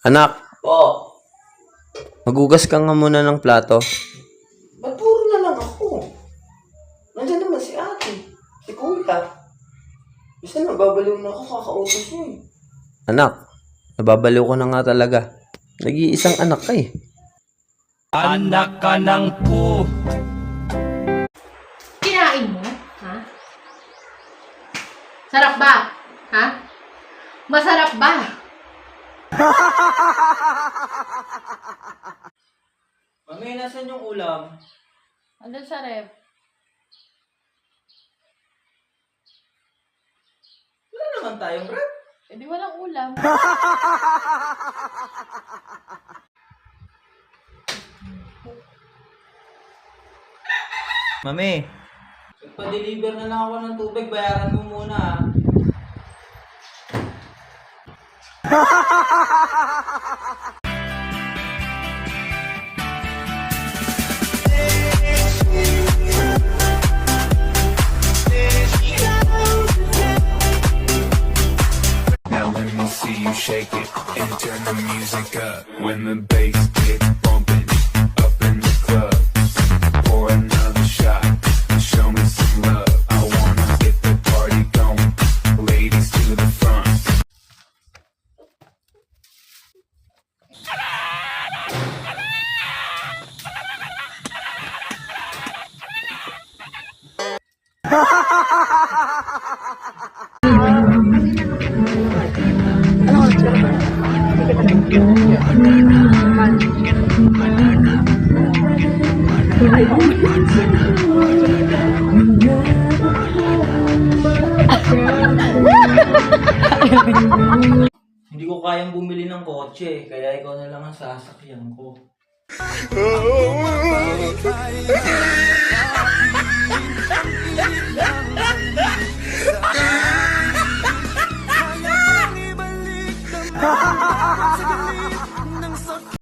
Anak, Po, magugas ka nga muna ng plato. ba't puro na lang ako? Nandiyan naman si ate, si kuya. Basta nababaliw na ako, kakautos niyo eh. Anak, nababaliw ko na nga talaga. Nag-iisang anak ka eh. Anak ka ng pu. Kinain mo? Ha? Sarap ba? Ha? Masarap ba? Mami, nasan yung ulam? Andun sa ref. Wala naman tayong rep. Eh di walang ulam. Mami, pa-deliver na lang ako ng tubig, bayaran mo muna ah. Now let me see you shake it and turn the music up. When the bass gets bumping up in the club, pour another shot, show me some love. I wanna get the party going, ladies to the front. Hindi ko kayang bumili ng kotse, kaya ikaw na lang ang sasakyan ko.